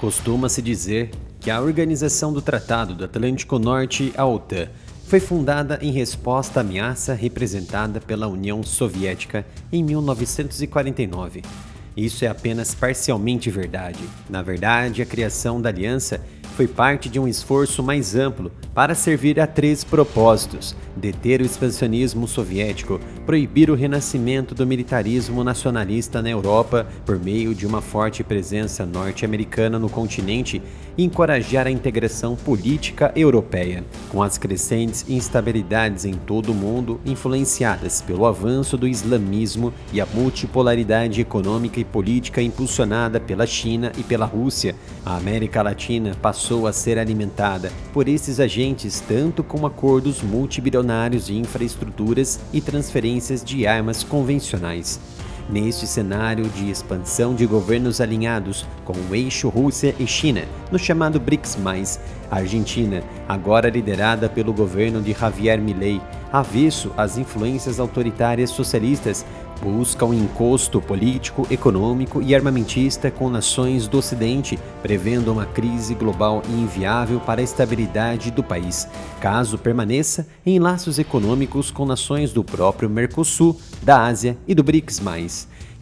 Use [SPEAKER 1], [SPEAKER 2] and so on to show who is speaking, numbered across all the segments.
[SPEAKER 1] Costuma-se dizer que a Organização do Tratado do Atlântico Norte, a OTAN, foi fundada em resposta à ameaça representada pela União Soviética em 1949. Isso é apenas parcialmente verdade. Na verdade, a criação da aliança foi parte de um esforço mais amplo para servir a três propósitos: deter o expansionismo soviético, proibir o renascimento do militarismo nacionalista na Europa por meio de uma forte presença norte-americana no continente e encorajar a integração política europeia. Com as crescentes instabilidades em todo o mundo, influenciadas pelo avanço do islamismo e a multipolaridade econômica e política impulsionada pela China e pela Rússia, a América Latina passou a ser alimentada por esses agentes tanto com acordos multibilionários de infraestruturas e transferências de armas convencionais. Neste cenário de expansão de governos alinhados com o eixo Rússia e China, no chamado BRICS+, a Argentina, agora liderada pelo governo de Javier Milei, avesso às influências autoritárias socialistas, busca um encosto político, econômico e armamentista com nações do Ocidente, prevendo uma crise global inviável para a estabilidade do país, caso permaneça em laços econômicos com nações do próprio Mercosul, da Ásia e do BRICS+.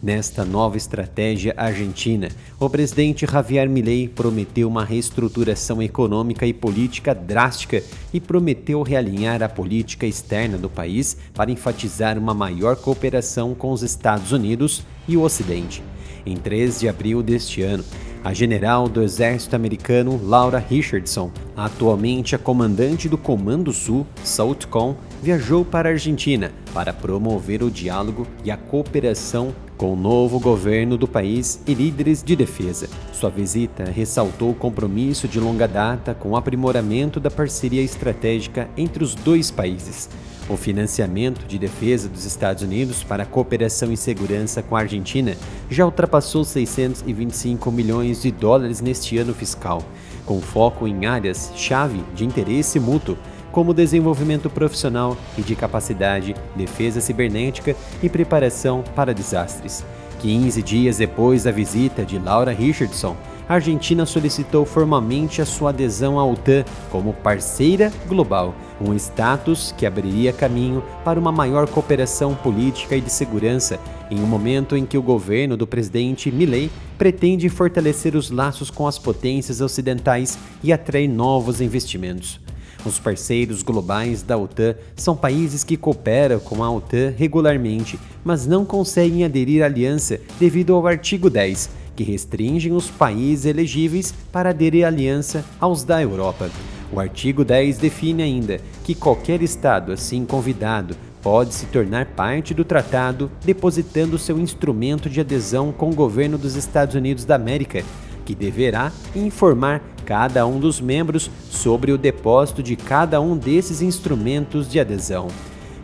[SPEAKER 1] Nesta nova estratégia argentina, o presidente Javier Milei prometeu uma reestruturação econômica e política drástica e prometeu realinhar a política externa do país para enfatizar uma maior cooperação com os Estados Unidos e o Ocidente. Em 3 de abril deste ano, a general do exército americano Laura Richardson, atualmente a comandante do Comando Sul, SOUTHCOM, viajou para a Argentina para promover o diálogo e a cooperação com o novo governo do país e líderes de defesa. Sua visita ressaltou o compromisso de longa data com o aprimoramento da parceria estratégica entre os dois países. O financiamento de defesa dos Estados Unidos para a cooperação e segurança com a Argentina já ultrapassou 625 milhões de dólares neste ano fiscal, com foco em áreas-chave de interesse mútuo, como desenvolvimento profissional e de capacidade, defesa cibernética e preparação para desastres. 15 dias depois da visita de Laura Richardson, a Argentina solicitou formalmente a sua adesão à OTAN como parceira global, um status que abriria caminho para uma maior cooperação política e de segurança, em um momento em que o governo do presidente Milei pretende fortalecer os laços com as potências ocidentais e atrair novos investimentos. Os parceiros globais da OTAN são países que cooperam com a OTAN regularmente, mas não conseguem aderir à aliança devido ao artigo 10, que restringe os países elegíveis para aderir à aliança aos da Europa. O artigo 10 define ainda que qualquer Estado assim convidado pode se tornar parte do tratado depositando seu instrumento de adesão com o governo dos Estados Unidos da América, que deverá informar cada um dos membros sobre o depósito de cada um desses instrumentos de adesão.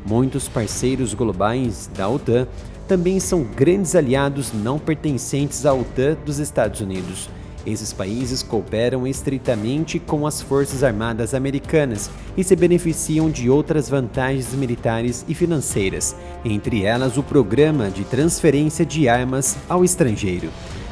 [SPEAKER 1] Muitos parceiros globais da OTAN também são grandes aliados não pertencentes à OTAN dos Estados Unidos. Esses países cooperam estreitamente com as Forças Armadas Americanas e se beneficiam de outras vantagens militares e financeiras, entre elas o Programa de Transferência de Armas ao Estrangeiro.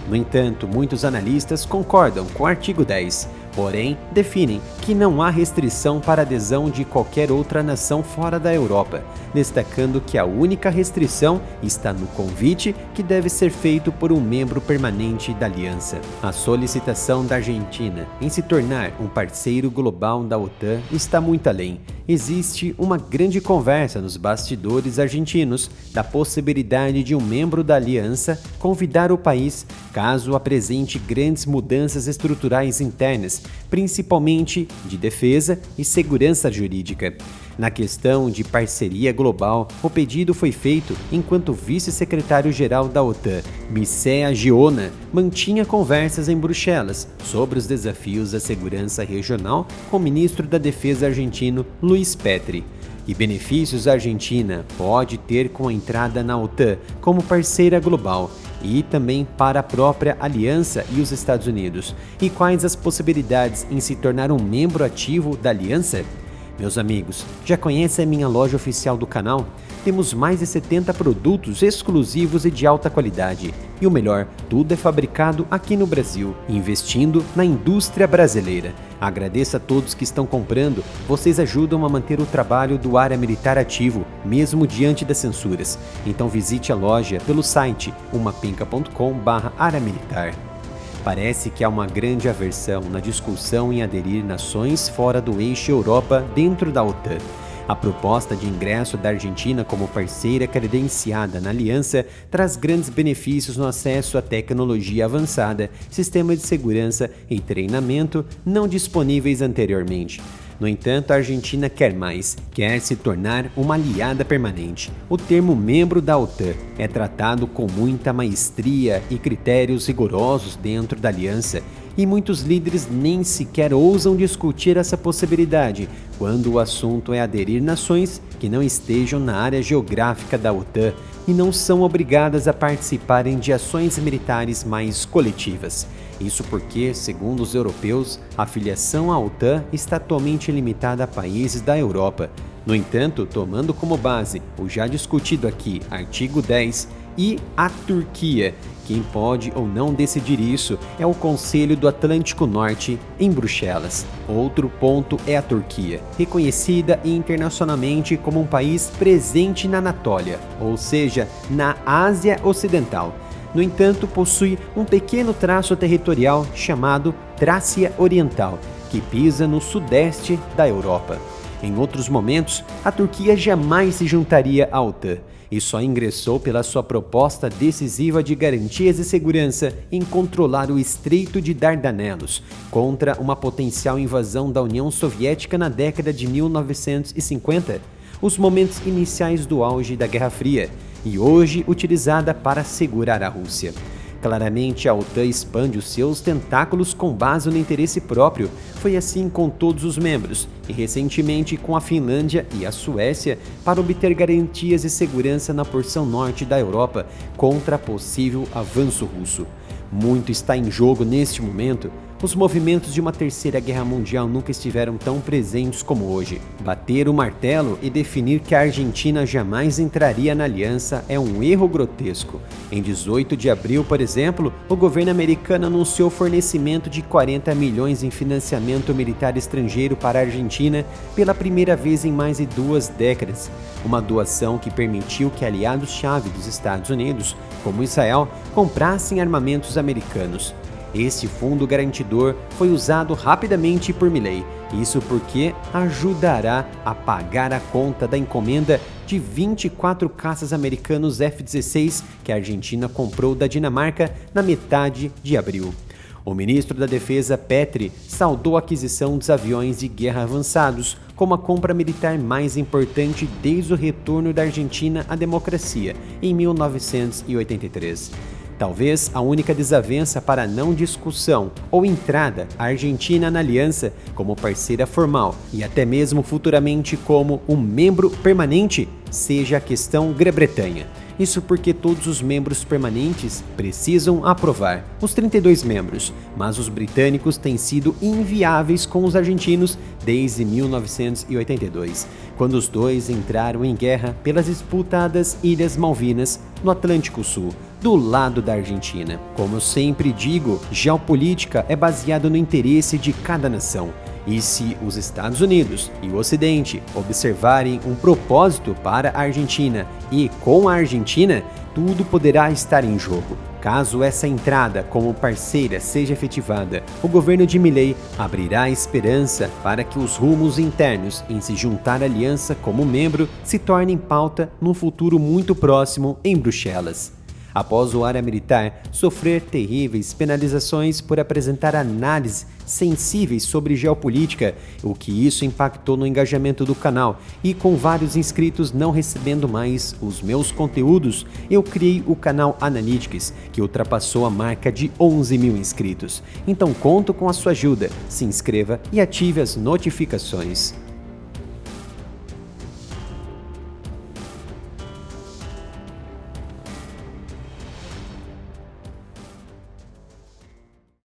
[SPEAKER 1] No entanto, muitos analistas concordam com o artigo 10, porém definem que não há restrição para adesão de qualquer outra nação fora da Europa, destacando que a única restrição está no convite que deve ser feito por um membro permanente da aliança. A solicitação da Argentina em se tornar um parceiro global da OTAN está muito além. Existe uma grande conversa nos bastidores argentinos da possibilidade de um membro da aliança convidar o país caso apresente grandes mudanças estruturais internas, principalmente de defesa e segurança jurídica. Na questão de parceria global, o pedido foi feito enquanto o vice-secretário-geral da OTAN, Mircea Giona, mantinha conversas em Bruxelas sobre os desafios da segurança regional com o ministro da Defesa argentino, Luiz Petri. Que benefícios a Argentina pode ter com a entrada na OTAN como parceira global e também para a própria aliança e os Estados Unidos? E quais as possibilidades em se tornar um membro ativo da aliança? Meus amigos, já conhecem a minha loja oficial do canal? Temos mais de 70 produtos exclusivos e de alta qualidade. E o melhor, tudo é fabricado aqui no Brasil, investindo na indústria brasileira. Agradeço a todos que estão comprando, vocês ajudam a manter o trabalho do Área Militar ativo, mesmo diante das censuras. Então visite a loja pelo site umapinca.com/área-militar. Parece que há uma grande aversão na discussão em aderir nações fora do eixo Europa dentro da OTAN. A proposta de ingresso da Argentina como parceira credenciada na aliança traz grandes benefícios no acesso à tecnologia avançada, sistema de segurança e treinamento não disponíveis anteriormente. No entanto, a Argentina quer mais, quer se tornar uma aliada permanente. O termo membro da OTAN é tratado com muita maestria e critérios rigorosos dentro da aliança, e muitos líderes nem sequer ousam discutir essa possibilidade, quando o assunto é aderir nações que não estejam na área geográfica da OTAN e não são obrigadas a participarem de ações militares mais coletivas. Isso porque, segundo os europeus, a filiação à OTAN está atualmente limitada a países da Europa. No entanto, tomando como base o já discutido aqui artigo 10 e a Turquia, quem pode ou não decidir isso é o Conselho do Atlântico Norte, em Bruxelas. Outro ponto é a Turquia, reconhecida internacionalmente como um país presente na Anatólia, ou seja, na Ásia Ocidental. No entanto, possui um pequeno traço territorial chamado Trácia Oriental, que pisa no sudeste da Europa. Em outros momentos, a Turquia jamais se juntaria à OTAN e só ingressou pela sua proposta decisiva de garantias de segurança em controlar o Estreito de Dardanelos contra uma potencial invasão da União Soviética na década de 1950, os momentos iniciais do auge da Guerra Fria, e hoje utilizada para segurar a Rússia. Claramente, a OTAN expande os seus tentáculos com base no interesse próprio. Foi assim com todos os membros, e recentemente com a Finlândia e a Suécia, para obter garantias de segurança na porção norte da Europa contra possível avanço russo. Muito está em jogo neste momento. Os movimentos de uma terceira guerra mundial nunca estiveram tão presentes como hoje. Bater o martelo e definir que a Argentina jamais entraria na aliança é um erro grotesco. Em 18 de abril, por exemplo, o governo americano anunciou o fornecimento de 40 milhões em financiamento militar estrangeiro para a Argentina pela primeira vez em mais de 2 décadas. Uma doação que permitiu que aliados-chave dos Estados Unidos, como Israel, comprassem armamentos americanos. Este fundo garantidor foi usado rapidamente por Milei, isso porque ajudará a pagar a conta da encomenda de 24 caças americanos F-16 que a Argentina comprou da Dinamarca na metade de abril. O ministro da Defesa, Petri, saudou a aquisição dos aviões de guerra avançados como a compra militar mais importante desde o retorno da Argentina à democracia, em 1983. Talvez a única desavença para a não discussão ou entrada a Argentina na aliança como parceira formal e até mesmo futuramente como um membro permanente seja a questão Grã-Bretanha. Isso porque todos os membros permanentes precisam aprovar, os 32 membros, mas os britânicos têm sido inviáveis com os argentinos desde 1982, quando os dois entraram em guerra pelas disputadas Ilhas Malvinas, no Atlântico Sul, do lado da Argentina. Como eu sempre digo, geopolítica é baseada no interesse de cada nação. E se os Estados Unidos e o Ocidente observarem um propósito para a Argentina e com a Argentina, tudo poderá estar em jogo. Caso essa entrada como parceira seja efetivada, o governo de Milei abrirá esperança para que os rumos internos em se juntar à aliança como membro se tornem pauta num futuro muito próximo em Bruxelas. Após o Área Militar sofrer terríveis penalizações por apresentar análises sensíveis sobre geopolítica, o que isso impactou no engajamento do canal, e com vários inscritos não recebendo mais os meus conteúdos, eu criei o canal Analytics, que ultrapassou a marca de 11 mil inscritos. Então conto com a sua ajuda, se inscreva e ative as notificações.